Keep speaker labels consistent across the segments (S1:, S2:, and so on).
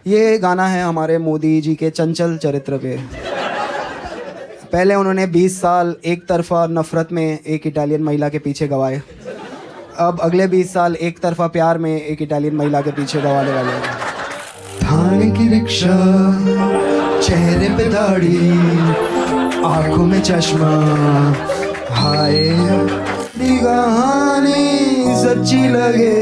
S1: ये गाना है हमारे मोदी जी के चंचल चरित्र पे। पहले उन्होंने 20 साल एक तरफा नफरत में एक इटालियन महिला के पीछे गवाए, अब अगले 20 साल एक तरफा प्यार में एक इटालियन महिला के पीछे गवाने वाले हैं। थाने की रिक्शा, चेहरे पे दाढ़ी, आंखों में चश्मा, हाय निगाहानी सच्ची लगे,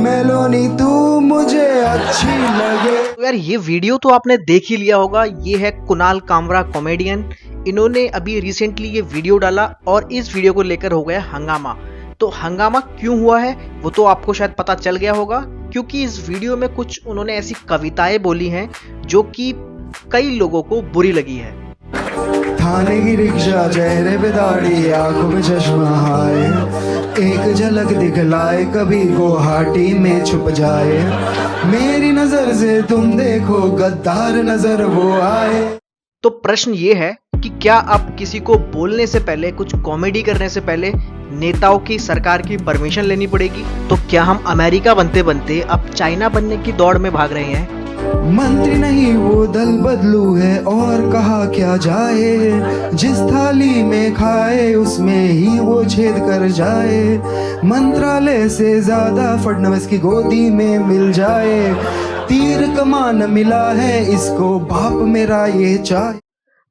S1: मेलोनी तू मुझे अच्छी लगे।
S2: तो यार ये वीडियो तो आपने देख ही लिया होगा। ये है कुणाल कामरा कॉमेडियन। इन्होंने अभी रिसेंटली ये वीडियो डाला और इस वीडियो को लेकर हो गया हंगामा। तो हंगामा क्यों हुआ है वो तो आपको शायद पता चल गया होगा, क्योंकि इस वीडियो में कुछ उन्होंने ऐसी कविताएं बोली हैं जो कि कई लोगों को बुरी लगी है।
S1: थाने की रिक्शा, चेहरे पे दाढ़ी, आंखों में चश्मा, हाय एक झलक दिखलाए, कभी गुवाहाटी में छुप जाए, मेरी नजर से तुम देखो गद्दार नजर वो आए।
S2: तो प्रश्न ये है कि क्या अब किसी को बोलने से पहले, कुछ कॉमेडी करने से पहले नेताओं की, सरकार की परमिशन लेनी पड़ेगी? तो क्या हम अमेरिका बनते बनते अब चाइना बनने की दौड़ में भाग रहे हैं?
S1: मंत्री नहीं वो दल बदलू है, और कहा क्या जाए, जिस थाली में खाए उसमें ही वो छेद कर जाए, मंत्रालय से ज्यादा फडणवीस की गोदी में मिल जाए, तीर कमान मिला है इसको बाप मेरा ये चाहे।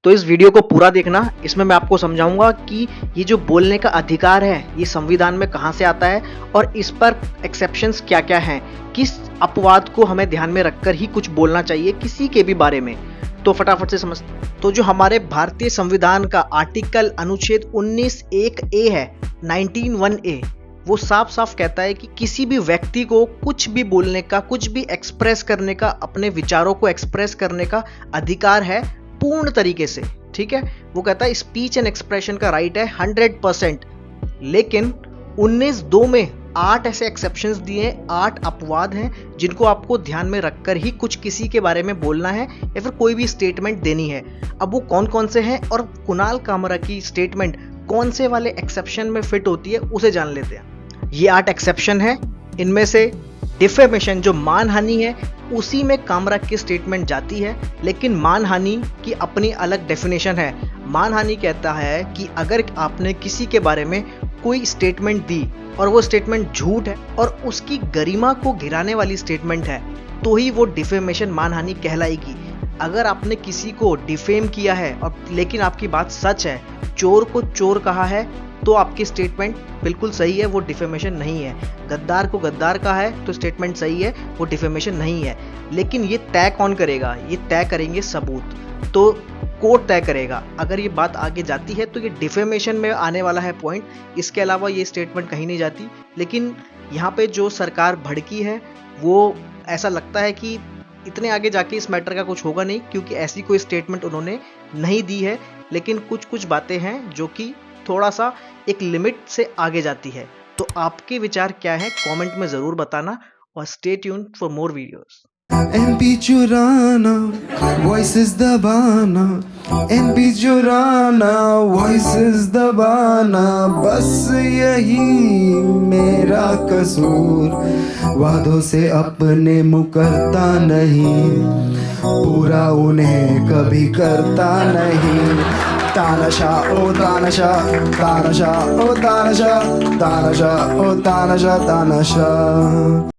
S2: तो इस वीडियो को पूरा देखना, इसमें मैं आपको समझाऊंगा कि ये जो बोलने का अधिकार है ये संविधान में कहां से आता है और इस पर एक्सेप्शंस क्या क्या हैं, किस अपवाद को हमें ध्यान में रखकर ही कुछ बोलना चाहिए किसी के भी बारे में। तो फटाफट से समझ। तो जो हमारे भारतीय संविधान का आर्टिकल अनुच्छेद 19(1)(a) है, 19(1)(a), वो साफ साफ कहता है कि किसी भी व्यक्ति को कुछ भी बोलने का, कुछ भी एक्सप्रेस करने का, अपने विचारों को एक्सप्रेस करने का अधिकार है पूर्ण तरीके से। ठीक है, वो कहता है स्पीच एंड एक्सप्रेशन का राइट है 100%। लेकिन 19(2) में 8 ऐसे एक्सेप्शंस दिए हैं, 8 अपवाद हैं जिनको आपको ध्यान में रखकर ही कुछ किसी के बारे में बोलना है या फिर कोई भी स्टेटमेंट देनी है। अब वो कौन कौन से हैं और कुणाल कामरा की स्टेटमेंट कौन से वाले एक्सेप्शन में फिट होती है उसे जान लेते हैं। ये 8 एक्सेप्शन है। इनमें से डिफेमेशन, जो मानहानि है, उसी में कामरा की स्टेटमेंट जाती है, लेकिन मानहानि की अपनी अलग डेफिनेशन है। मानहानि कहता है कि अगर आपने किसी के बारे में कोई स्टेटमेंट दी और वो स्टेटमेंट झूठ है और उसकी गरिमा को गिराने वाली स्टेटमेंट है, तो ही वो डिफेमेशन मानहानि कहलाएगी। अगर आपने किसी को डिफेम किया है और लेकिन आपकी बात सच है, चोर को चोर कहा है, तो आपकी स्टेटमेंट बिल्कुल सही है, वो डिफेमेशन नहीं है। गद्दार को गद्दार कहा है तो स्टेटमेंट सही है, वो डिफेमेशन नहीं है। लेकिन ये तय कौन करेगा? ये तय करेंगे सबूत। तो कोर्ट तय करेगा। अगर ये बात आगे जाती है तो ये डिफेमेशन में आने वाला है पॉइंट। इसके अलावा ये स्टेटमेंट कहीं नहीं जाती। लेकिन यहाँ पे जो सरकार भड़की है, वो ऐसा लगता है कि इतने आगे जाके इस मैटर का कुछ होगा नहीं, क्योंकि ऐसी कोई स्टेटमेंट उन्होंने नहीं दी है। लेकिन कुछ कुछ बातें हैं जो कि थोड़ा सा एक लिमिट से आगे जाती है। तो आपके विचार क्या है कमेंट में जरूर बताना, और stay tuned for more videos.
S1: MP चुराना, वॉइसेस दबाना, MP चुराना, वॉइसेस दबाना, बस यही मेरा कसूर, वादों से अपने मुकरता नहीं, पूरा उन्हें कभी करता नहीं। तानाशाह ओ तानाशाह, तानाशाह ओ तानाशाह, तानाशाह ओ तानाशाह, तानाशाह।